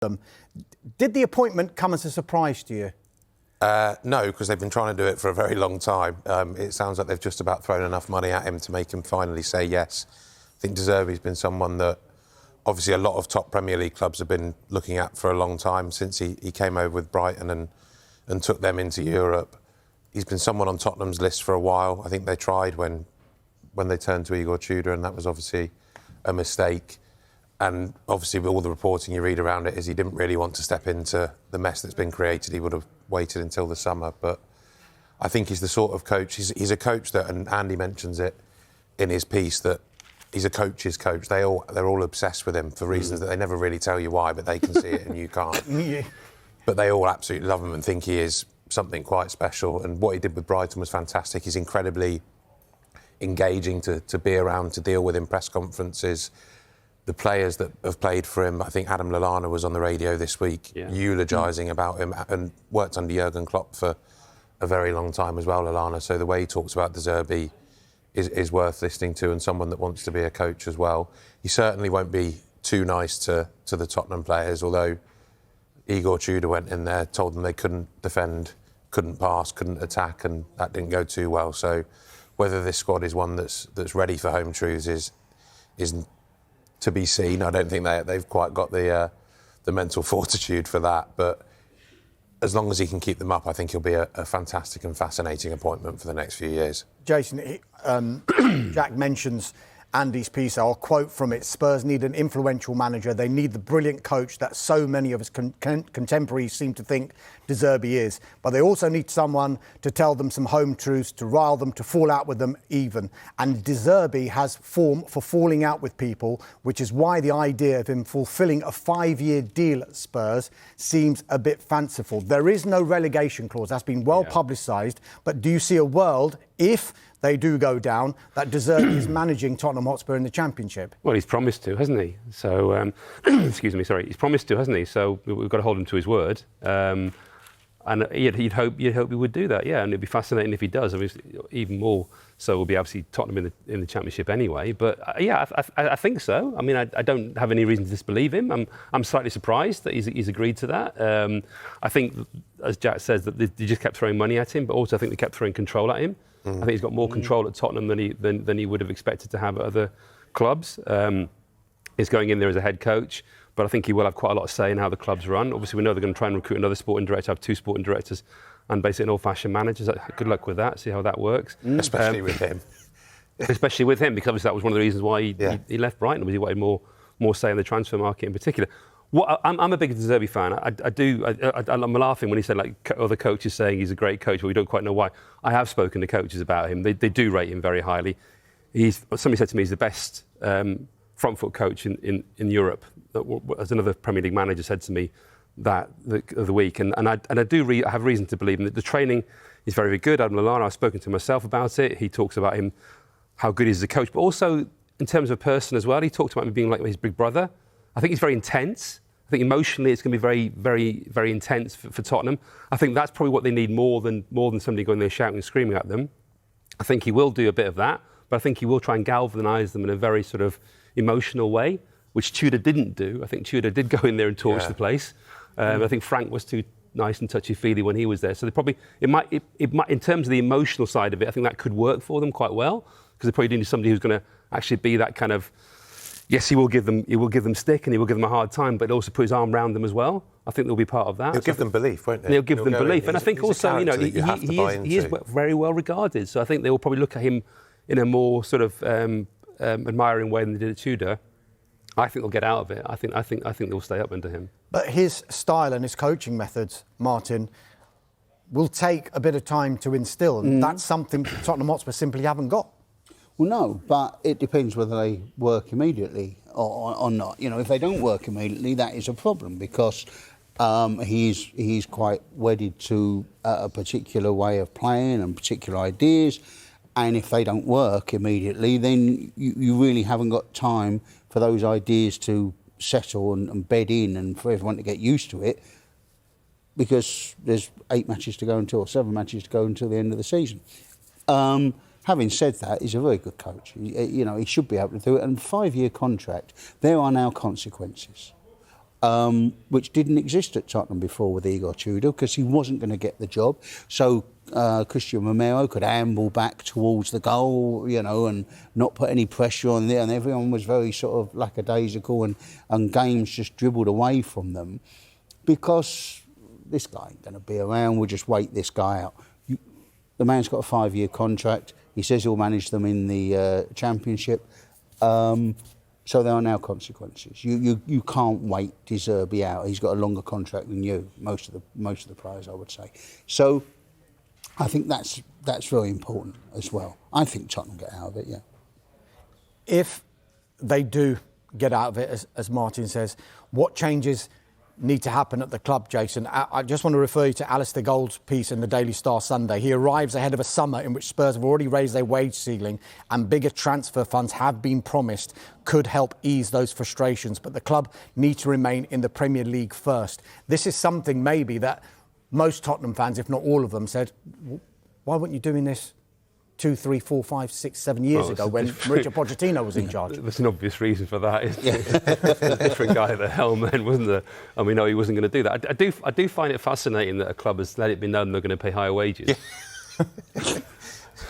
them. Did the appointment come as a surprise to you? No, because they've been trying to do it for a very long time. It sounds like they've just about thrown enough money at him to make him finally say yes. I think De Zerbi's been someone that obviously a lot of top Premier League clubs have been looking at for a long time since he came over with Brighton and took them into Europe. He's been someone on Tottenham's list for a while. I think they tried when they turned to Igor Tudor, and that was obviously a mistake. And obviously, with all the reporting you read around it, is he didn't really want to step into the mess that's been created. He would have waited until the summer. But I think he's the sort of coach. He's a coach that, and Andy mentions it in his piece, that he's a coach's coach. They're all obsessed with him for reasons that they never really tell you why, but they can see it and you can't. Yeah. But they all absolutely love him and think he is something quite special. And what he did with Brighton was fantastic. He's incredibly engaging to be around, to deal with in press conferences. The players that have played for him, I think Adam Lallana was on the radio this week eulogising about him, and worked under Jurgen Klopp for a very long time as well, Lallana. So the way he talks about De Zerbi is worth listening to, and someone that wants to be a coach as well. He certainly won't be too nice to the Tottenham players, although Igor Tudor went in there, told them they couldn't defend, couldn't pass, couldn't attack, and that didn't go too well. So whether this squad is one that's ready for home truths is to be seen. I don't think they've quite got the mental fortitude for that, but as long as he can keep them up, I think he'll be a fantastic and fascinating appointment for the next few years. Jason, Jack mentions Andy's piece. I'll quote from it. Spurs need an influential manager. They need the brilliant coach that so many of his contemporaries seem to think De Zerbi is. But they also need someone to tell them some home truths, to rile them, to fall out with them even. And De Zerbi has form for falling out with people, which is why the idea of him fulfilling a 5-year deal at Spurs seems a bit fanciful. There is no relegation clause. That's been well publicised. But do you see a world, if they do go down, that De Zerbi is managing Tottenham Hotspur in the Championship? Well, he's promised to, hasn't he? So, he's promised to, hasn't he? So we've got to hold him to his word. And you'd hope he would do that, yeah. And it'd be fascinating if he does. I mean, even more so will be obviously Tottenham in the Championship anyway. But I think so. I mean, I don't have any reason to disbelieve him. I'm slightly surprised that he's agreed to that. I think, as Jack says, that they just kept throwing money at him, but also I think they kept throwing control at him. I think he's got more control at Tottenham than he would have expected to have at other clubs. He's going in there as a head coach, but I think he will have quite a lot of say in how the clubs run. Obviously, we know they're going to try and recruit another sporting director, have 2 sporting directors, and basically an old-fashioned manager. So good luck with that. See how that works. Especially with him. Especially with him, because obviously that was one of the reasons why he left Brighton, was he wanted more say in the transfer market in particular. I'm a big De Zerbi fan. I'm laughing when he said, like, other coaches saying he's a great coach, but we don't quite know why. I have spoken to coaches about him. They do rate him very highly. Somebody said to me he's the best front foot coach in Europe. As another Premier League manager said to me that the week, and I have reason to believe him. That the training is very, very good. Adam Lallana, I've spoken to him myself about it. He talks about him, how good he is as a coach, but also in terms of a person as well. He talked about him being like his big brother. I think he's very intense. I think emotionally it's going to be very, very, very intense for Tottenham. I think that's probably what they need more than somebody going there shouting and screaming at them. I think he will do a bit of that, but I think he will try and galvanise them in a very sort of emotional way, which Tudor didn't do. I think Tudor did go in there and torch the place. I think Frank was too nice and touchy-feely when he was there. So it might, in terms of the emotional side of it, I think that could work for them quite well, because they probably do need somebody who's going to actually be that kind of. Yes, he will give them stick and he will give them a hard time, but also put his arm around them as well. I think they'll be part of that. He'll give them belief, won't he? He'll give them belief. And I think also, he is very well regarded. So I think they will probably look at him in a more sort of admiring way than they did at Tudor. I think they'll get out of it. I think they'll stay up under him. But his style and his coaching methods, Martin, will take a bit of time to instil. And that's something Tottenham Hotspur simply haven't got. Well, no, but it depends whether they work immediately or not. You know, if they don't work immediately, that is a problem, because he's quite wedded to a particular way of playing and particular ideas. And if they don't work immediately, then you really haven't got time for those ideas to settle and bed in, and for everyone to get used to it, because there's 8 matches to go until, or 7 matches to go until the end of the season. Having said that, he's a very good coach. He should be able to do it. And 5-year contract, there are now consequences. which didn't exist at Tottenham before with Igor Tudor, because he wasn't going to get the job. So Christian Romero could amble back towards the goal, and not put any pressure on there, and everyone was very sort of lackadaisical, and games just dribbled away from them because this guy ain't going to be around, we'll just wait this guy out. The man's got a 5-year contract, he says he'll manage them in the Championship. So there are now consequences. You can't wait De Zerbi out. He's got a longer contract than you, most of the players, I would say. So I think that's very important as well. I think Tottenham get out of it, yeah. If they do get out of it, as Martin says, what changes need to happen at the club, Jason? I just want to refer you to Alistair Gold's piece in the Daily Star Sunday. He arrives ahead of a summer in which Spurs have already raised their wage ceiling and bigger transfer funds have been promised, could help ease those frustrations. But the club need to remain in the Premier League first. This is something maybe that most Tottenham fans, if not all of them, said, why weren't you doing this 2, 3, 4, 5, 6, 7 years ago when Mauricio Pochettino was in charge? There's an obvious reason for that. There's a different guy at the helm then, wasn't there? And we know he wasn't going to do that. I do find it fascinating that a club has let it be known they're going to pay higher wages. Yeah.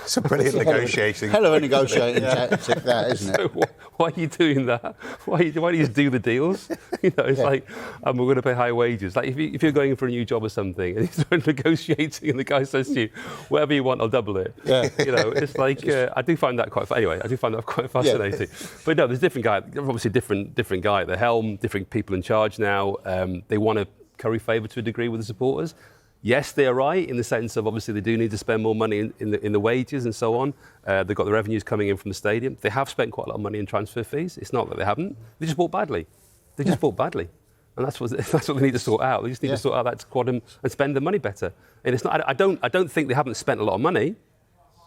It's a brilliant negotiating. Hell of a negotiating tactic, that, isn't it? So why are you doing that? Why don't you just do the deals? It's like, we're going to pay high wages. Like if you're going for a new job or something and you're negotiating and the guy says to you, whatever you want, I'll double it. Yeah. It's like, I do find that quite fascinating. Yeah. But no, there's different guy, obviously different guy at the helm, different people in charge now. They want to curry favour to a degree with the supporters. Yes, they're right in the sense of obviously they do need to spend more money in the wages and so on. They've got the revenues coming in from the stadium. They have spent quite a lot of money in transfer fees. It's not that they haven't. They just bought badly. And that's what they need to sort out. They just need to sort out that squad and spend the money better. And it's not. I don't think they haven't spent a lot of money.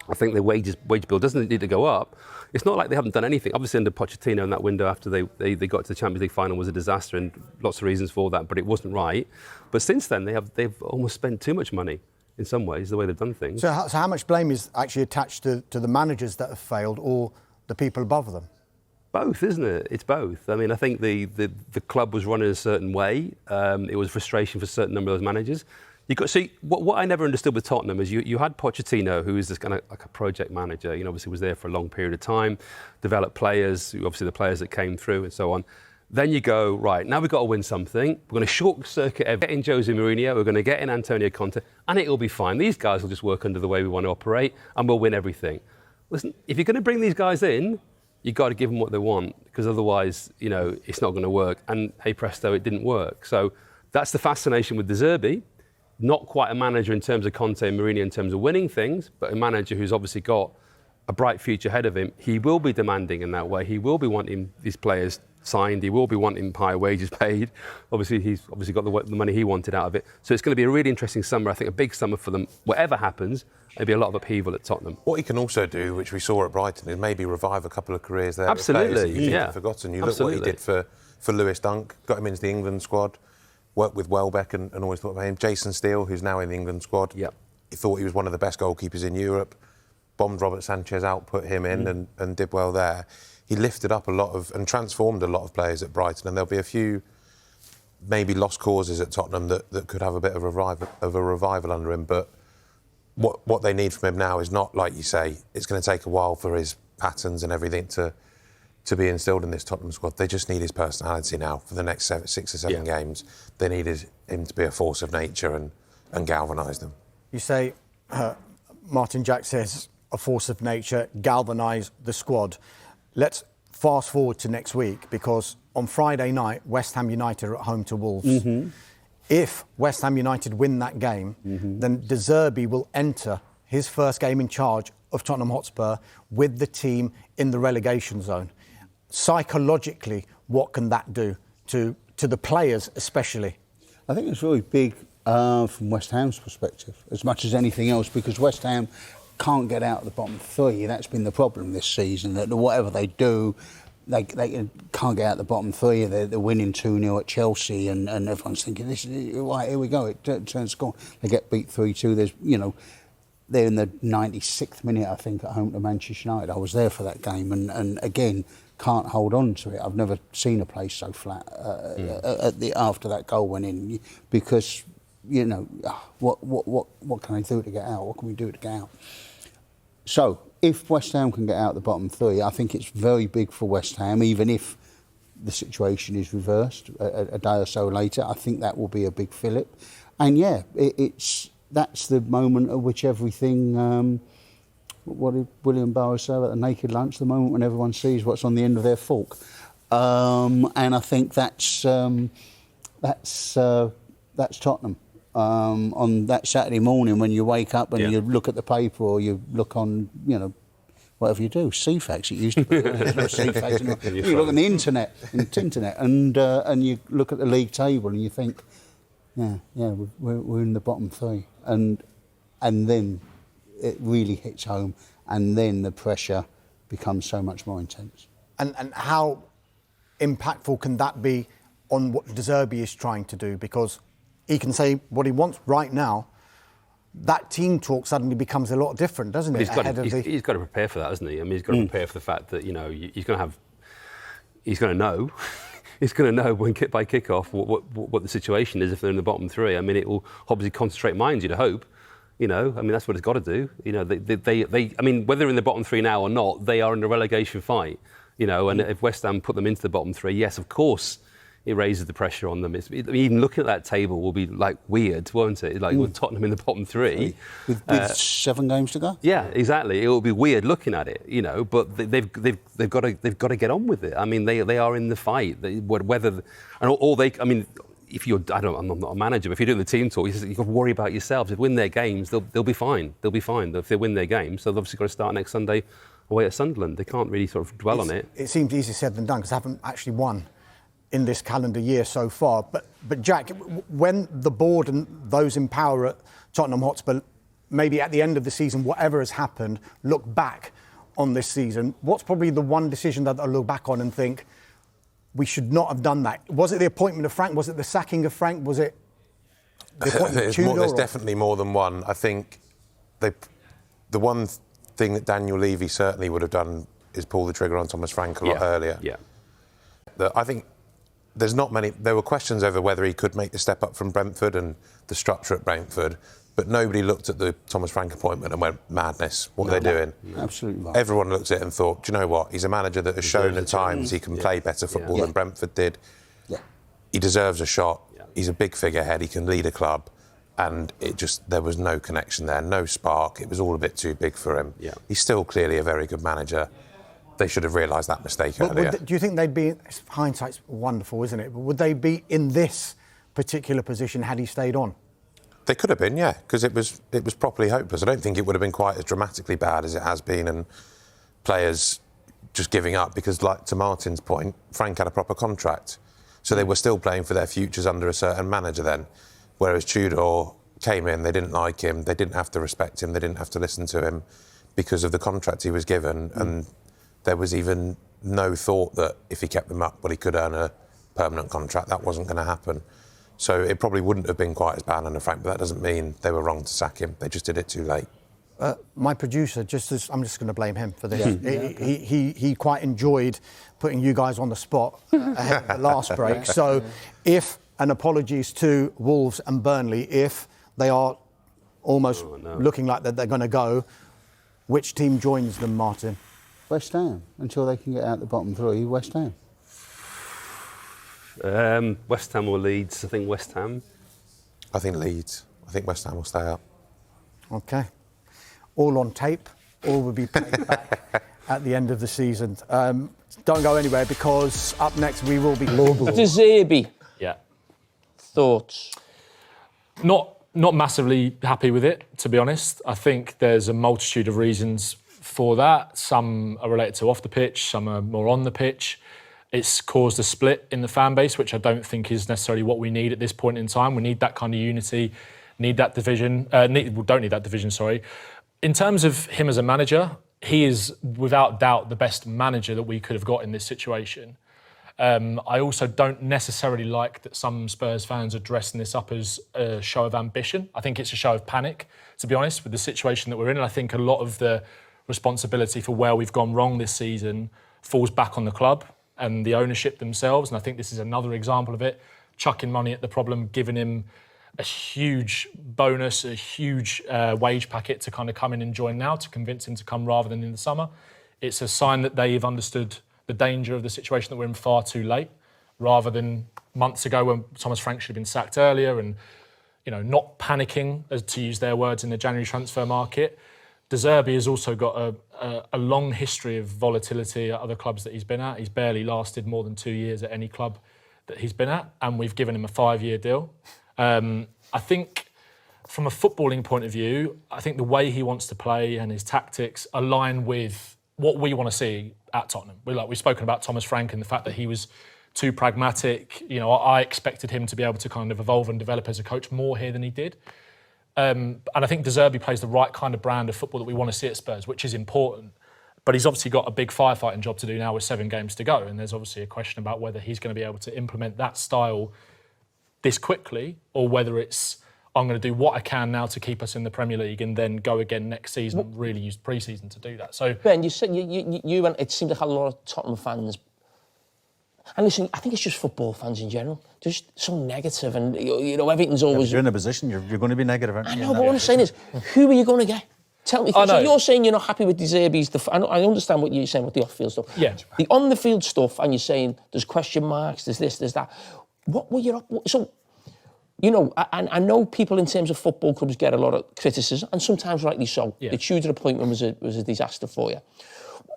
I think the wage bill doesn't need to go up. It's not like they haven't done anything. Obviously, under Pochettino in that window after they got to the Champions League final was a disaster, and lots of reasons for that, but it wasn't right. But since then, they've almost spent too much money in some ways, the way they've done things. So how much blame is actually attached to the managers that have failed or the people above them? Both, isn't it? It's both. I mean, I think the club was run in a certain way. It was frustration for a certain number of those managers. What I never understood with Tottenham is you had Pochettino, who is this kind of like a project manager. Obviously was there for a long period of time, developed players, obviously the players that came through and so on. Then you go, right, now we've got to win something. We're going to short circuit everything. Get in Jose Mourinho, we're going to get in Antonio Conte, and it'll be fine. These guys will just work under the way we want to operate, and we'll win everything. Listen, if you're going to bring these guys in, you've got to give them what they want, because otherwise, it's not going to work. And hey presto, it didn't work. So that's the fascination with De Zerbi. Not quite a manager in terms of Conte and Mourinho in terms of winning things, but a manager who's obviously got a bright future ahead of him. He will be demanding in that way. He will be wanting these players signed. He will be wanting higher wages paid. Obviously, he's got the money he wanted out of it. So it's going to be a really interesting summer. I think a big summer for them. Whatever happens, there'll be a lot of upheaval at Tottenham. What he can also do, which we saw at Brighton, is maybe revive a couple of careers there. Absolutely, you've forgotten. You look what he did for Lewis Dunk, got him into the England squad. Worked with Welbeck and always thought about him. Jason Steele, who's now in the England squad. Yep. He thought he was one of the best goalkeepers in Europe. Bombed Robert Sanchez out, put him in and did well there. He lifted up a lot of and transformed a lot of players at Brighton, and there'll be a few maybe lost causes at Tottenham that could have a bit of a revival under him. But what they need from him now is not, like you say, it's going to take a while for his patterns and everything to be instilled in this Tottenham squad. They just need his personality now for the next 6 or 7 games. They needed him to be a force of nature and galvanise them. You say, Martin Jack says, a force of nature, galvanise the squad. Let's fast forward to next week, because on Friday night, West Ham United are at home to Wolves. Mm-hmm. If West Ham United win that game, then De Zerbi will enter his first game in charge of Tottenham Hotspur with the team in the relegation zone. Psychologically, what can that do to the players especially? I think it's really big from West Ham's perspective, as much as anything else, because West Ham can't get out of the bottom 3. That's been the problem this season, that whatever they do, they can't get out of the bottom 3. They're winning 2-0 at Chelsea, and everyone's thinking, this is right, here we go, it turns score. They get beat 3-2. There's, they're in the 96th minute, I think, at home to Manchester United. I was there for that game, and again, can't hold on to it. I've never seen a place so flat after that goal went in, because what can they do to get out? What can we do to get out? So if West Ham can get out the bottom three, I think it's very big for West Ham, even if the situation is reversed a day or so later. I think that will be a big fillip. And that's the moment at which everything, what did William Burroughs say about the naked lunch, the moment when everyone sees what's on the end of their fork. And I think that's Tottenham. On that Saturday morning when you wake up and you look at the paper, or you look on, whatever you do, CFAX, it used to be. There's no CFAX anymore. You look on the internet, and you look at the league table and you think, we're in the bottom three. And then it really hits home, and then the pressure becomes so much more intense. And how impactful can that be on what De Zerbi is trying to do? Because he can say what he wants right now. That team talk suddenly becomes a lot different, doesn't it? He's got to prepare for that, hasn't he? I mean, he's got to prepare for the fact that, he's going to know he's going to know by kick-off what the situation is if they're in the bottom three. I mean, it will obviously concentrate minds, you'd hope. I mean, that's what it's got to do. I mean, whether they're in the bottom three now or not, they are in a relegation fight. And if West Ham put them into the bottom three, yes, of course, it raises the pressure on them. Even looking at that table will be weird, won't it? With Tottenham in the bottom three, with 7 games to go. Yeah, exactly. It will be weird looking at it, But they've got to get on with it. I mean, they are in the fight. If I'm not a manager, but if you're doing the team talk, you've got to worry about yourselves. If they win their games, they'll be fine. They'll be fine if they win their games. So they've obviously got to start next Sunday away at Sunderland. They can't really sort of dwell on it. It seems easier said than done, because they haven't actually won in this calendar year so far. But Jack, when the board and those in power at Tottenham Hotspur, maybe at the end of the season, whatever has happened, look back on this season, what's probably the one decision that they'll look back on and think, we should not have done that? Was it the appointment of Frank? Was it the sacking of Frank? Was it the appointment of Tudor? There's definitely more than one. I think the one thing that Daniel Levy certainly would have done is pull the trigger on Thomas Frank a lot earlier. Yeah. I think there's not many. There were questions over whether he could make the step up from Brentford and the structure at Brentford, but nobody looked at the Thomas Frank appointment and went, madness, what are they doing? Absolutely right. Everyone looked at it and thought, do you know what? He's a manager that has shown at times he can play better football than Brentford did. Yeah. He deserves a shot. Yeah. He's a big figurehead. He can lead a club. And there was no connection there, no spark. It was all a bit too big for him. Yeah. He's still clearly a very good manager. They should have realised that mistake earlier. Do you think they'd be, hindsight's wonderful, isn't it? But would they be in this particular position had he stayed on? They could have been, yeah, because it was properly hopeless. I don't think it would have been quite as dramatically bad as it has been, and players just giving up, because, like to Martin's point, Frank had a proper contract. So they were still playing for their futures under a certain manager then. Whereas Tudor came in, they didn't like him, they didn't have to respect him, they didn't have to listen to him because of the contract he was given, and there was even no thought that if he kept them up, he could earn a permanent contract. That wasn't going to happen. So it probably wouldn't have been quite as bad under Frank, but that doesn't mean they were wrong to sack him. They just did it too late. My producer, I'm just going to blame him for this. Yeah. He quite enjoyed putting you guys on the spot ahead of the last break. So if, and apologies to Wolves and Burnley, if they are almost looking like that they're going to go, which team joins them, Martin? West Ham, until they can get out the bottom three. West Ham. West Ham or Leeds? I think West Ham. I think Leeds. I think West Ham will stay up. OK. All on tape. All will be played back at the end of the season. Don't go anywhere, because up next we will be... De Zerbi. Yeah. Thoughts? Not massively happy with it, to be honest. I think there's a multitude of reasons for that. Some are related to off the pitch, some are more on the pitch. It's caused a split in the fan base, which I don't think is necessarily what we need at this point in time. We need that kind of unity, need that division. Don't need that division, sorry. In terms of him as a manager, he is without doubt the best manager that we could have got in this situation. I also don't necessarily like that some Spurs fans are dressing this up as a show of ambition. I think it's a show of panic, to be honest, with the situation that we're in. And I think a lot of the responsibility for where we've gone wrong this season falls back on the club and the ownership themselves. And I think this is another example of it. Chucking money at the problem, giving him a huge bonus, a huge wage packet to kind of come in and join now, to convince him to come rather than in the summer. It's a sign that they've understood the danger of the situation that we're in far too late, rather than months ago when Thomas Frank should have been sacked earlier and, not panicking, as to use their words, in the January transfer market. De Zerbi has also got a long history of volatility at other clubs that he's been at. He's barely lasted more than 2 years at any club that he's been at, and we've given him a 5-year deal. I think from a footballing point of view, I think the way he wants to play and his tactics align with what we want to see at Tottenham. We've spoken about Thomas Frank and the fact that he was too pragmatic. I expected him to be able to kind of evolve and develop as a coach more here than he did. And I think De Zerbi plays the right kind of brand of football that we want to see at Spurs, which is important. But he's obviously got a big firefighting job to do now with 7 games to go. And there's obviously a question about whether he's going to be able to implement that style this quickly, or whether it's, I'm going to do what I can now to keep us in the Premier League and then go again next season and really use pre-season to do that. So Ben, you said you went, it seemed like a lot of Tottenham fans, and listen, I think it's just football fans in general, they're just so negative, and everything's always... You're in a position, you're going to be negative, aren't you? I know, but what I'm saying is, who are you going to get? Tell me. So you're saying you're not happy with De Zerbi's... I understand what you're saying with the off-field stuff. Yeah. The on-the-field stuff, and you're saying there's question marks, there's this, there's that. What were your... So, I know people in terms of football clubs get a lot of criticism, and sometimes rightly so. Yeah. The Tudor appointment was a disaster for you.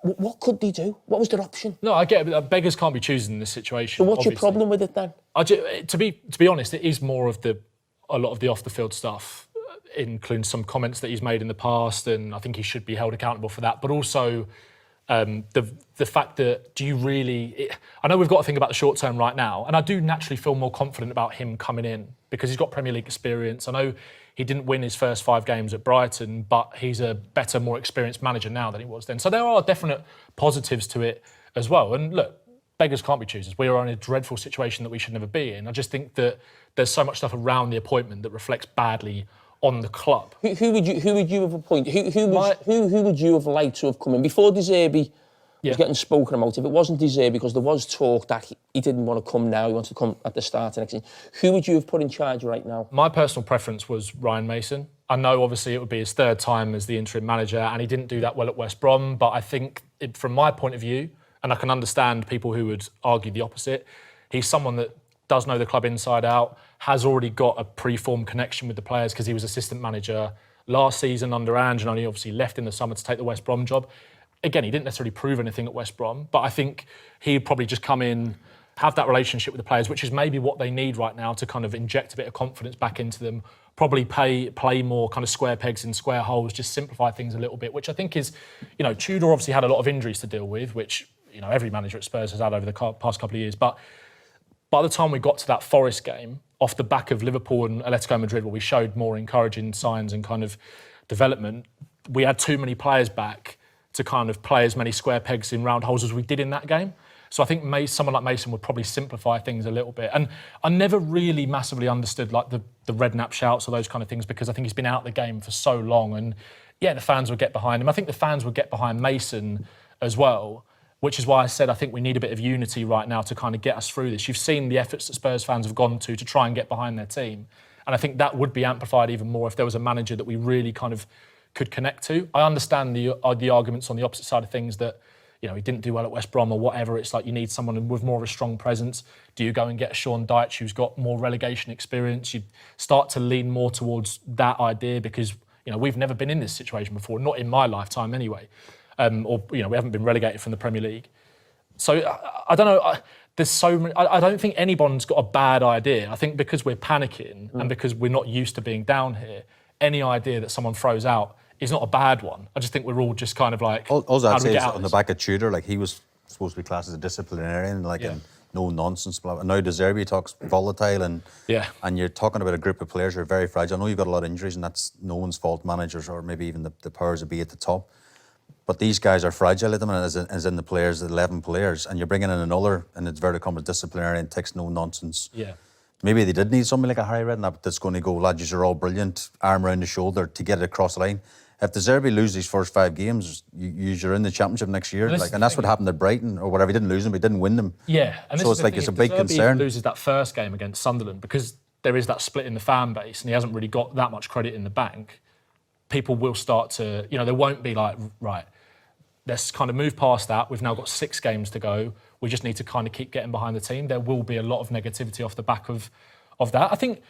What could they do? What was their option? No, I get it. Beggars can't be choosing in this situation. So what's your problem with it then? To be honest, it is more of a lot of the off-the-field stuff, including some comments that he's made in the past, and I think he should be held accountable for that. But also the fact that, do you really... I know we've got to think about the short term right now, and I do naturally feel more confident about him coming in because he's got Premier League experience. I know he didn't win his first 5 games at Brighton, but he's a better, more experienced manager now than he was then. So there are definite positives to it as well. And look, beggars can't be choosers. We are in a dreadful situation that we should never be in. I just think that there's so much stuff around the appointment that reflects badly on the club. Who would you have appointed? Who would you have liked to have come in before De Zerbi was getting spoken about? If it wasn't De Zerbi, because there was talk that he didn't want to come now, he wanted to come at the start of next season. Who would you have put in charge right now? My personal preference was Ryan Mason. I know obviously it would be his 3rd time as the interim manager, and he didn't do that well at West Brom, but I think from my point of view, and I can understand people who would argue the opposite, he's someone that does know the club inside out, has already got a pre-formed connection with the players because he was assistant manager last season under Ange, and only obviously left in the summer to take the West Brom job. Again, he didn't necessarily prove anything at West Brom, but I think he'd probably just come in, have that relationship with the players, which is maybe what they need right now to kind of inject a bit of confidence back into them, probably play more kind of square pegs in square holes, just simplify things a little bit, which I think is, Tudor obviously had a lot of injuries to deal with, which, every manager at Spurs has had over the past couple of years, but by the time we got to that Forest game, off the back of Liverpool and Atletico Madrid, where we showed more encouraging signs and kind of development, we had too many players back to kind of play as many square pegs in round holes as we did in that game. So I think someone like Mason would probably simplify things a little bit. And I never really massively understood like the Redknapp shouts or those kind of things, because I think he's been out of the game for so long. And yeah, the fans would get behind him. I think the fans would get behind Mason as well, which is why I said I think we need a bit of unity right now to kind of get us through this. You've seen the efforts that Spurs fans have gone to try and get behind their team. And I think that would be amplified even more if there was a manager that we really kind of could connect to. I understand the arguments on the opposite side of things that, he didn't do well at West Brom or whatever. It's like you need someone with more of a strong presence. Do you go and get a Sean Dyche who's got more relegation experience? You start to lean more towards that idea because, we've never been in this situation before, not in my lifetime anyway. We haven't been relegated from the Premier League. So I don't know. There's so many. I don't think anyone's got a bad idea. I think because we're panicking and because we're not used to being down here, any idea that someone throws out is not a bad one. I just think we're all just kind of like, all I'd say is on the back of Tudor, like he was supposed to be classed as a disciplinarian, and no nonsense. Blah, blah. Now De Zerbi talks volatile and you're talking about a group of players who are very fragile. I know you've got a lot of injuries and that's no one's fault, managers or maybe even the powers that be at the top. But these guys are fragile at the minute, as in the players, the 11 players, and you're bringing in another, and it's very common disciplinarian, takes no nonsense. Yeah. Maybe they did need somebody like a Harry Redknapp that's going to go, lads, you're all brilliant, arm around the shoulder to get it across the line. If De Zerbi loses these first 5 games, you're in the Championship next year. And that's what happened at Brighton or whatever. He didn't lose them, he didn't win them. Yeah, and so it's like it's a big concern. If loses that first game against Sunderland, because there is that split in the fan base, and he hasn't really got that much credit in the bank. People will start to, there won't be like, right, let's kind of move past that. We've now got 6 games to go. We just need to kind of keep getting behind the team. There will be a lot of negativity off the back of that. I think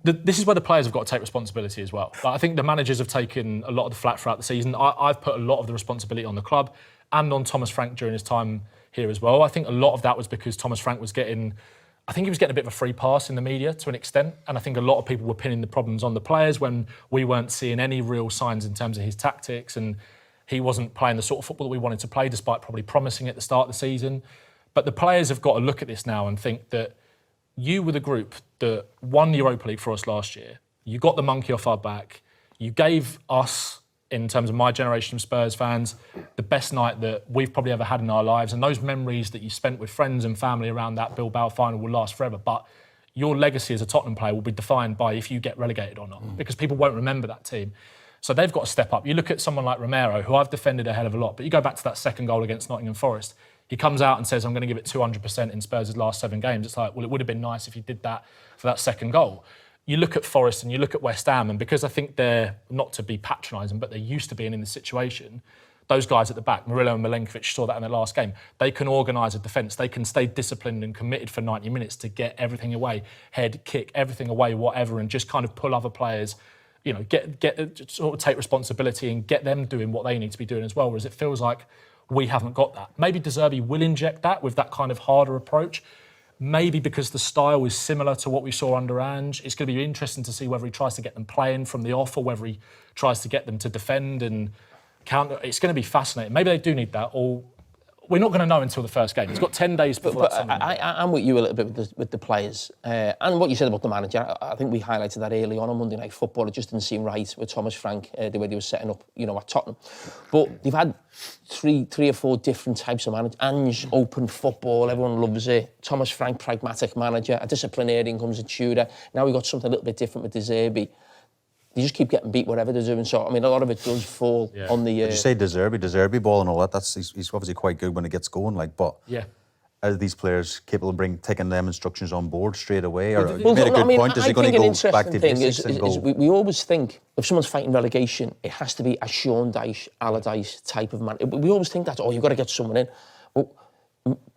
this is where the players have got to take responsibility as well. Like, I think the managers have taken a lot of the flack throughout the season. I've put a lot of the responsibility on the club and on Thomas Frank during his time here as well. I think a lot of that was because Thomas Frank was getting a bit of a free pass in the media to an extent. And I think a lot of people were pinning the problems on the players when we weren't seeing any real signs in terms of his tactics, and he wasn't playing the sort of football that we wanted to play, despite probably promising at the start of the season. But the players have got to look at this now and think that you were the group that won the Europa League for us last year. You got the monkey off our back. You gave us, in terms of my generation of Spurs fans, the best night that we've probably ever had in our lives. And those memories that you spent with friends and family around that Bilbao final will last forever. But your legacy as a Tottenham player will be defined by if you get relegated or not, because people won't remember that team. So they've got to step up. You look at someone like Romero, who I've defended a hell of a lot, but you go back to that second goal against Nottingham Forest. He comes out and says, I'm going to give it 200% in Spurs' last 7 games. It's like, well, it would have been nice if you did that for that second goal. You look at Forest and you look at West Ham, and because I think they're, not to be patronising, but they're used to being in this situation, those guys at the back, Murillo and Milenkovic, saw that in their last game. They can organise a defence. They can stay disciplined and committed for 90 minutes to get everything away, head, kick, everything away, whatever, and just kind of pull other players, get sort of take responsibility and get them doing what they need to be doing as well. Whereas it feels like we haven't got that. Maybe De Zerbi will inject that with that kind of harder approach. Maybe because the style is similar to what we saw under Ange. It's going to be interesting to see whether he tries to get them playing from the off or whether he tries to get them to defend and counter. It's going to be fascinating. Maybe they do need that, or we're not going to know until the first game. He's got 10 days before. But I'm with you a little bit with the players. And what you said about the manager, I think we highlighted that early on Monday Night Football. It just didn't seem right with Thomas Frank, the way they were setting up, at Tottenham. But they've had three or four different types of managers. Ange, open football, everyone loves it. Thomas Frank, pragmatic manager. A disciplinarian comes a Tudor. Now we've got something a little bit different with De Zerbi. They just keep getting beat whatever they're doing. So, I mean, a lot of it does fall on the... Did you say De Zerbi ball and all that? He's obviously quite good when it gets going, but are these players capable of taking them instructions on board straight away? Or you made a good point. Is he going to go back to basics and go... We always think if someone's fighting relegation, it has to be a Sean Dyche, Allardyce type of man. We always think that, you've got to get someone in. Well,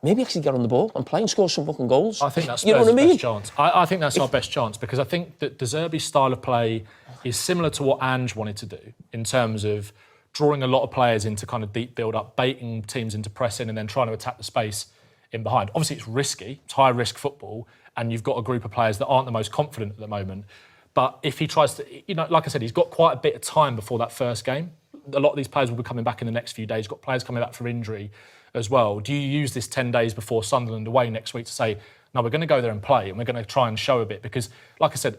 maybe actually get on the ball and play and score some fucking goals. I think that's Spurs' best chance. I think that's our best chance, because I think that De Zerbi's style of play is similar to what Ange wanted to do in terms of drawing a lot of players into kind of deep build-up, baiting teams into pressing and then trying to attack the space in behind. Obviously, it's risky, it's high-risk football, and you've got a group of players that aren't the most confident at the moment. But if he tries to, like I said, he's got quite a bit of time before that first game. A lot of these players will be coming back in the next few days. Got players coming back for injury as well. Do you use this 10 days before Sunderland away next week to say, no, we're going to go there and play and we're going to try and show a bit? Because, like I said,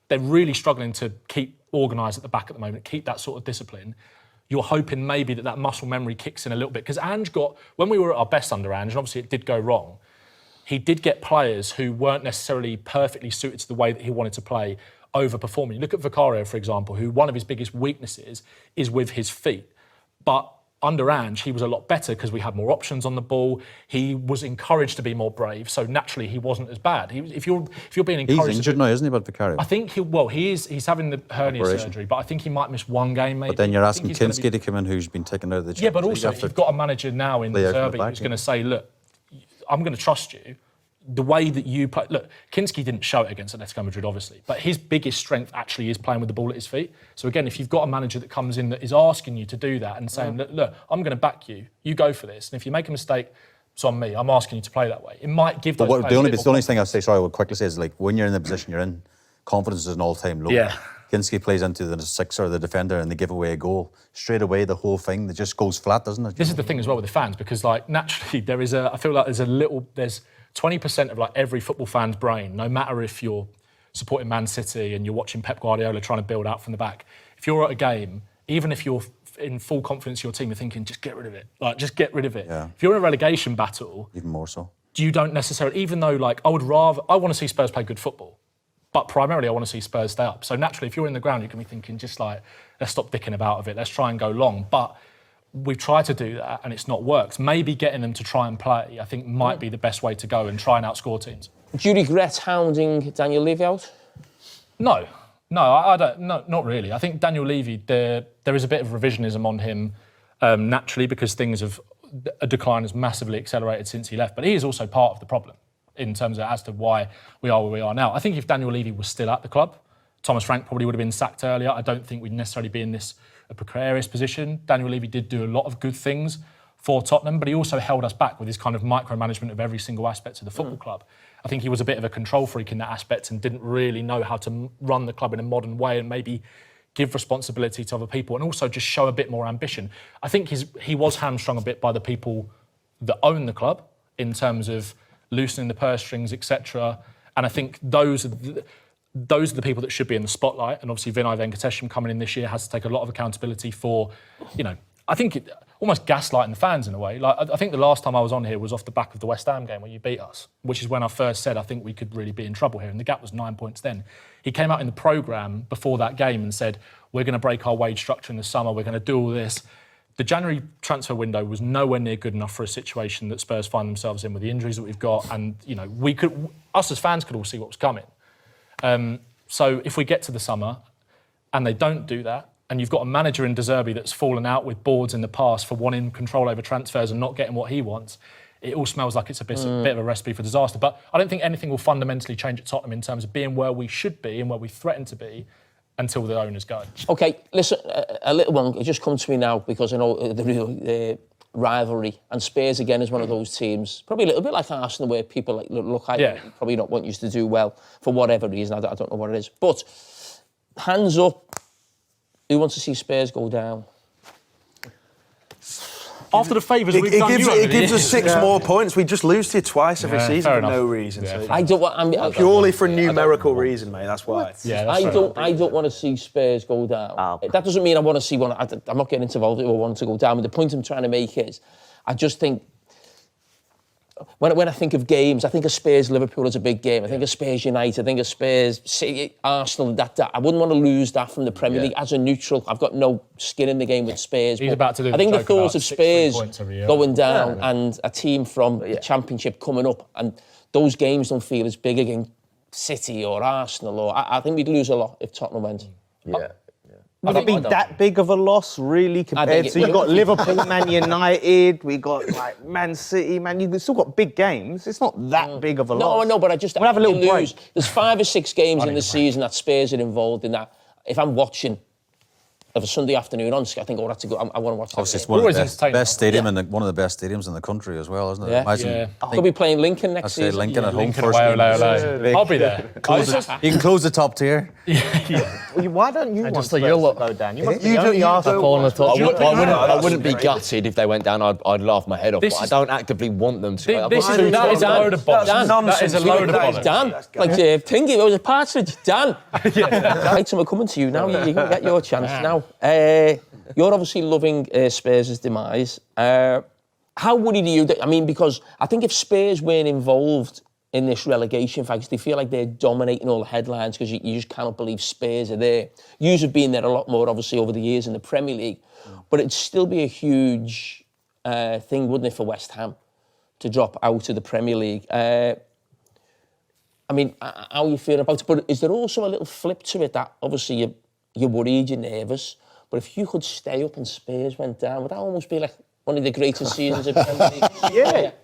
they're really struggling to keep organised at the back at the moment, keep that sort of discipline. You're hoping maybe that muscle memory kicks in a little bit. Because Ange when we were at our best under Ange, and obviously it did go wrong, he did get players who weren't necessarily perfectly suited to the way that he wanted to play overperforming. You look at Vicario, for example, who one of his biggest weaknesses is with his feet. But under Ange, he was a lot better because we had more options on the ball. He was encouraged to be more brave, so naturally he wasn't as bad. If you're being encouraged, he's injured now, isn't he? But Vicario, I think he's having the hernia surgery, but I think he might miss one game maybe. But then you're asking Kinski to come in, who's been taken out of the Champions League. Yeah, but also if you've got a manager now in De Zerbi who's going to say, look, I'm going to trust you. The way that you play... Look, Kinski didn't show it against Atletico Madrid, obviously, but his biggest strength actually is playing with the ball at his feet. So again, if you've got a manager that comes in that is asking you to do that and saying, look, I'm going to back you, you go for this, and if you make a mistake, it's on me, I'm asking you to play that way. It might give those players the only thing I'll say, sorry, I will quickly say is, when you're in the position you're in, confidence is an all-time low. Yeah. Kinski plays into the sixer or the defender and they give away a goal. Straight away, the whole thing, that just goes flat, doesn't it? This is the thing as well with the fans, because naturally I feel like there's 20% of every football fan's brain, no matter if you're supporting Man City and you're watching Pep Guardiola trying to build out from the back. If you're at a game, even if you're in full confidence in your team, you're thinking, just get rid of it. Just get rid of it. Yeah. If you're in a relegation battle... Even more so. You don't necessarily... Even though, I want to see Spurs play good football. But primarily, I want to see Spurs stay up. So naturally, if you're in the ground, you can be thinking just like, let's stop dicking about of it. Let's try and go long. But we've tried to do that and it's not worked. Maybe getting them to try and play, I think, might be the best way to go and try and outscore teams. Do you regret hounding Daniel Levy out? No, I don't. No, not really. I think Daniel Levy, there is a bit of revisionism on him naturally because a decline has massively accelerated since he left. But he is also part of the problem in terms of as to why we are where we are now. I think if Daniel Levy was still at the club, Thomas Frank probably would have been sacked earlier. I don't think we'd necessarily be in a precarious position. Daniel Levy did do a lot of good things for Tottenham, but he also held us back with his kind of micromanagement of every single aspect of the football club. I think he was a bit of a control freak in that aspect and didn't really know how to run the club in a modern way and maybe give responsibility to other people and also just show a bit more ambition. I think he was hamstrung a bit by the people that own the club in terms of loosening the purse strings, etc. And I think those are the people that should be in the spotlight. And obviously Vinay Venkatesham coming in this year has to take a lot of accountability for, I think almost gaslighting the fans in a way. Like I think the last time I was on here was off the back of the West Ham game where you beat us, which is when I first said I think we could really be in trouble here. And the gap was 9 points then. He came out in the programme before that game and said, we're going to break our wage structure in the summer, we're going to do all this. The January transfer window was nowhere near good enough for a situation that Spurs find themselves in with the injuries that we've got. And, us as fans could all see what was coming. So if we get to the summer and they don't do that, and you've got a manager in De Zerbi that's fallen out with boards in the past for wanting control over transfers and not getting what he wants, it all smells like it's a bit of a recipe for disaster. But I don't think anything will fundamentally change at Tottenham in terms of being where we should be and where we threaten to be until the owners go. OK, listen, a little one, it just comes to me now because I know the rivalry, and Spurs again is one of those teams, probably a little bit like Arsenal, where people look at probably not want you to do well for whatever reason, I don't know what it is. But hands up, who wants to see Spurs go down? After the favours we've done, it gives us 6 more points. We just lose to you twice every season for no reason. Yeah, so I don't want. Purely for a numerical reason, mate. That's why. Yeah, I don't want to see Spurs go down. Oh. That doesn't mean I want to see one. I'm not getting involved or want to go down. But the point I'm trying to make is, I just think when I think of games, I think of Spurs Liverpool as a big game. I think of Spurs United. I think of Spurs City, Arsenal. That I wouldn't want to lose that from the Premier League as a neutral. I've got no skin in the game with Spurs. He's about to do. I think the thought of Spurs going down and a team from the Championship coming up, and those games don't feel as big against City or Arsenal. Or I think we'd lose a lot if Tottenham went. Yeah. Would it be that big of a loss, really, compared to... You've got Liverpool, Man United, we got like Man City, you've still got big games. It's not that big of a loss. No, but we'll have a little break. There's 5 or 6 games in the season that Spurs are involved in that. If I'm watching of a Sunday afternoon on, I think, that's a good... I want to watch that. Obviously, it's one of the best stadium and one of the best stadiums in the country as well, isn't it? Yeah. Imagine, Could be playing Lincoln next season. Lincoln at home Lincoln first. I'll be there. You can close the top tier. Why don't you want Spurs to go down? You must be I wouldn't be gutted if they went down. I'd laugh my head off. But I don't actively want them to. That is a load of bollocks. That is a load of bollocks. Dan, like Tingy, it was a partridge. Dan. Right, so we're coming to you now. You can get your chance now. You're obviously loving Spurs' demise. How worried are you? Because I think if Spurs weren't involved in this relegation fight, they feel like they're dominating all the headlines because you just cannot believe Spurs are there. Yous have been there a lot more, obviously, over the years in the Premier League. But it'd still be a huge thing, wouldn't it, for West Ham to drop out of the Premier League? How are you feeling about it? But is there also a little flip to it that, obviously, you're worried, you're nervous, but if you could stay up and Spurs went down, would that almost be like one of the greatest seasons of Premier League?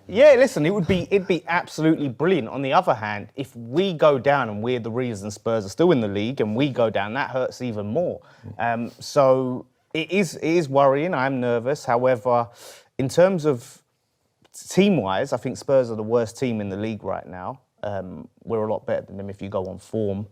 Listen, it'd be absolutely brilliant. On the other hand, if we go down and we're the reason Spurs are still in the league and we go down, that hurts even more. So it is worrying. I'm nervous. However, in terms of team-wise, I think Spurs are the worst team in the league right now. We're a lot better than them if you go on form.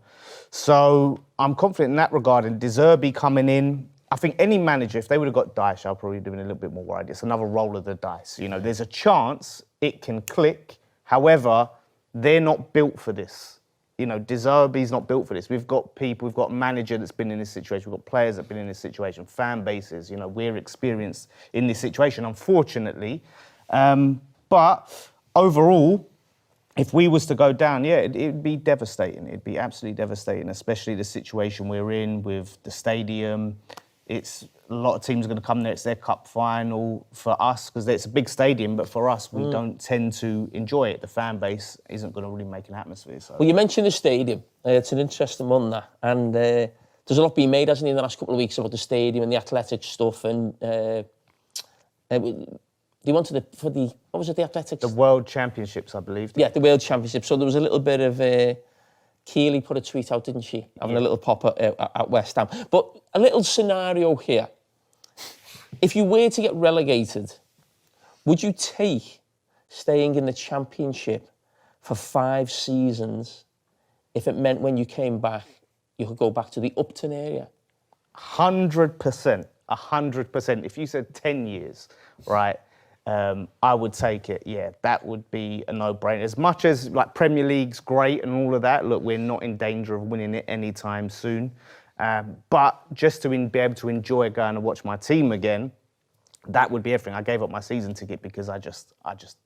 So I'm confident in that regard. And De Zerbi coming in, I think any manager, if they would have got Dyche, I'll probably be a little bit more worried. It's another roll of the dice. There's a chance it can click. However, they're not built for this. De Zerbi's not built for this. We've got people, we've got a manager that's been in this situation, we've got players that have been in this situation, fan bases, we're experienced in this situation, unfortunately. But overall, if we was to go down, it'd be devastating. It'd be absolutely devastating, especially the situation we're in with the stadium. It's a lot of teams are going to come there. It's their cup final for us because it's a big stadium. But for us, we don't tend to enjoy it. The fan base isn't going to really make an atmosphere. So. Well, you mentioned the stadium. It's an interesting one, that. And there's a lot being made, hasn't there, in the last couple of weeks about the stadium and the athletic stuff. And they wanted it for the, what was it, the athletics? The World Championships, I believe. Yeah, the World Championships. So there was a little bit of... Keely put a tweet out, didn't she? Having a little pop at West Ham. But a little scenario here. If you were to get relegated, would you take staying in the Championship for 5 seasons if it meant when you came back, you could go back to the Upton area? 100%. 100%. If you said 10 years, right, I would take it. Yeah, that would be a no-brainer. As much as like Premier League's great and all of that, look, we're not in danger of winning it anytime soon. But just to be able to enjoy going and watch my team again, that would be everything. I gave up my season ticket because I just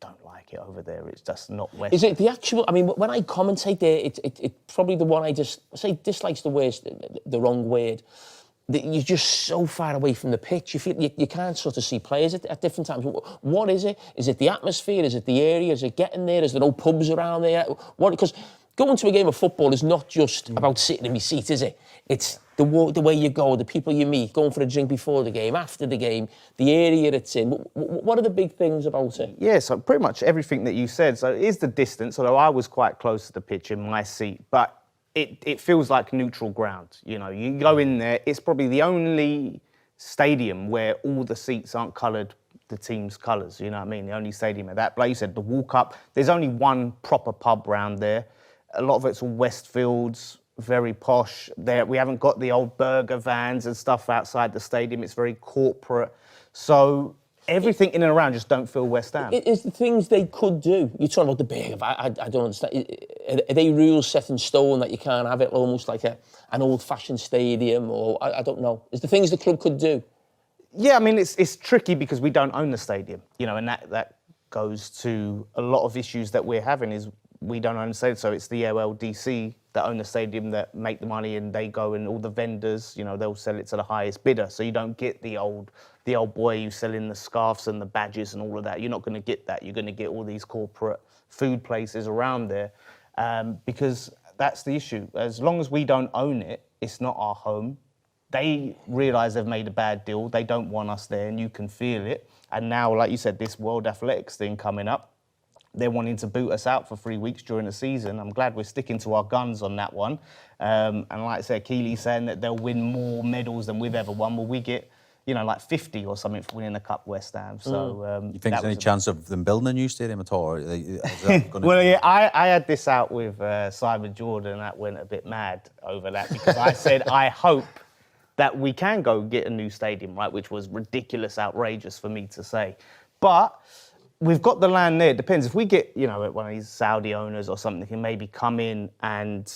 don't like it over there. It's just not West. Is it the actual? I mean, when I commentate there, it's probably the one I say dislikes the worst, the wrong word. You're just so far away from the pitch. You feel you can't sort of see players at different times. What is it? Is it the atmosphere? Is it the area? Is it getting there? Is there no pubs around there? What? Because going to a game of football is not just about sitting in my seat, is it? It's the way you go, the people you meet, going for a drink before the game, after the game, the area it's in. What are the big things about it? Yeah, so pretty much everything that you said. So it is the distance, although I was quite close to the pitch in my seat, but it feels like neutral ground. You know, you go in there, it's probably the only stadium where all the seats aren't coloured the team's colours, you know what I mean? The only stadium at that. Like you said, the walk-up, there's only one proper pub round there. A lot of it's all Westfields, very posh. There, we haven't got the old burger vans and stuff outside the stadium. It's very corporate. So everything in and around just don't feel West Ham. It's the things they could do. You're talking about the burger. I don't understand. Are they rules set in stone that you can't have it almost like an old-fashioned stadium? Or I don't know. It's the things the club could do. Yeah, I mean, it's tricky because we don't own the stadium, you know, and that goes to a lot of issues that we're having is we don't own the stadium. So it's the LLDC that own the stadium that make the money, and they go and all the vendors, you know, they'll sell it to the highest bidder. So you don't get the old boy who's selling the scarves and the badges and all of that. You're not going to get that. You're going to get all these corporate food places around there because that's the issue. As long as we don't own it, it's not our home. They realise they've made a bad deal. They don't want us there, and you can feel it. And now, like you said, this World Athletics thing coming up, they're wanting to boot us out for 3 weeks during the season. I'm glad we're sticking to our guns on that one. And like I said, Keely's saying that they'll win more medals than we've ever won. Well, we get, you know, like 50 or something for winning the Cup, West Ham. So you think there's any chance of them building a new stadium at all? Well, yeah, I had this out with Simon Jordan, and that went a bit mad over that because I said I hope that we can go get a new stadium, right, which was ridiculous, outrageous for me to say. But we've got the land there. It depends. If we get, you know, one of these Saudi owners or something can maybe come in and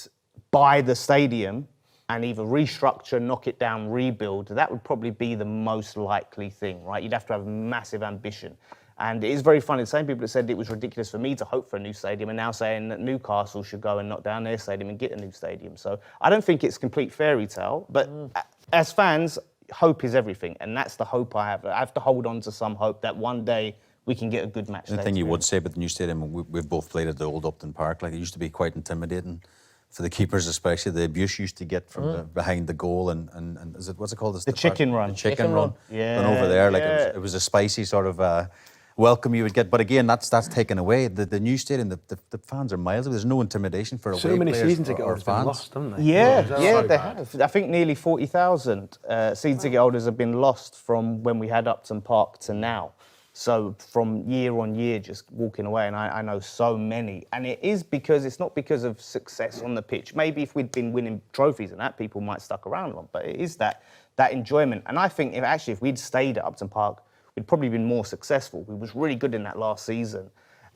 buy the stadium and either restructure, knock it down, rebuild, that would probably be the most likely thing, right? You'd have to have massive ambition. And it is very funny. The same people that said it was ridiculous for me to hope for a new stadium are now saying that Newcastle should go and knock down their stadium and get a new stadium. So I don't think it's complete fairy tale, but as fans, hope is everything. And that's the hope I have. I have to hold on to some hope that one day we can get a good match. The thing you would say about the new stadium, we've both played at the old Upton Park, like it used to be quite intimidating for the keepers, especially the abuse you used to get from behind the goal and is it, what's it called? The chicken run. The chicken run. Yeah. And over there, like it was a spicy sort of welcome you would get. But again, that's taken away. The new stadium, the fans are miles away. There's no intimidation for away so many players season ticket holders have been lost, haven't they? Yeah, they have. I think nearly 40,000 season ticket holders have been lost from when we had Upton Park to now. So from year on year, just walking away, and I know so many. And it is because, it's not because of success on the pitch. Maybe if we'd been winning trophies and that, people might stuck around long, but it is that enjoyment. And I think if we'd stayed at Upton Park, we'd probably been more successful. We was really good in that last season.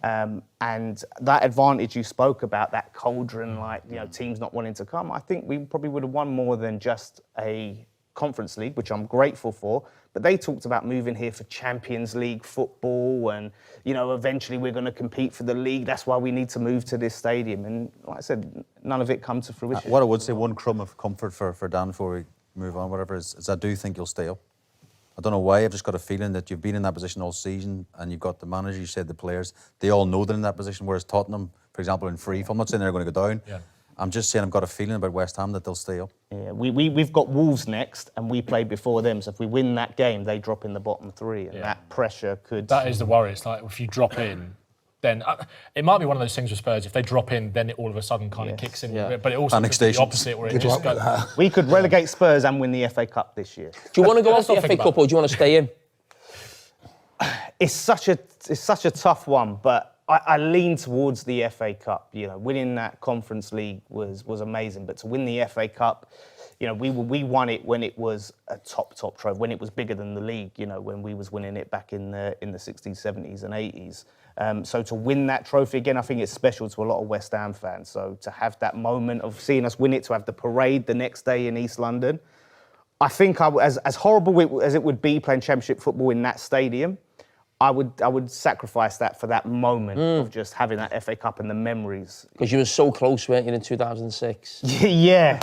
And that advantage you spoke about, that cauldron, like, you know, teams not wanting to come, I think we probably would have won more than just a Conference League, which I'm grateful for, but they talked about moving here for Champions League football and, you know, eventually we're going to compete for the league. That's why we need to move to this stadium. And like I said, none of it come to fruition. What I would say, one crumb of comfort for Dan before we move on, whatever, is I do think you'll stay up. I don't know why, I've just got a feeling that you've been in that position all season and you've got the manager, you said the players, they all know they're in that position, whereas Tottenham, for example, in free fall, I'm not saying they're going to go down. Yeah. I'm just saying I've got a feeling about West Ham that they'll stay up. Yeah, we've got Wolves next, and we play before them. So if we win that game, they drop in the bottom three, and that pressure could... That is the worry. It's like if you drop in, then it might be one of those things with Spurs. If they drop in, then it all of a sudden kind of kicks in. Yeah. But it also could be the opposite, where it just goes... We could relegate Spurs and win the FA Cup this year. Do you want to go off the FA Cup or do you want to stay in? It's such a tough one, but I lean towards the FA Cup. You know, winning that Conference League was amazing, but to win the FA Cup, you know, we won it when it was a top trophy, when it was bigger than the league. You know, when we was winning it back in the 60s, 70s, and 80s. So to win that trophy again, I think it's special to a lot of West Ham fans. So to have that moment of seeing us win it, to have the parade the next day in East London, I think as horrible as it would be playing Championship football in that stadium, I would sacrifice that for that moment of just having that FA Cup and the memories. Because you were so close, weren't you, in 2006? Yeah.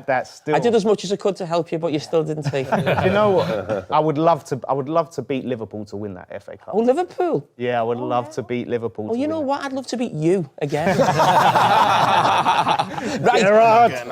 That's still. I did as much as I could to help you, but you still didn't take it. You know what? I would love to beat Liverpool to win that FA Cup. Oh, Liverpool? Yeah, I would love to beat Liverpool. Oh, you know what? I'd love to beat you again. Right.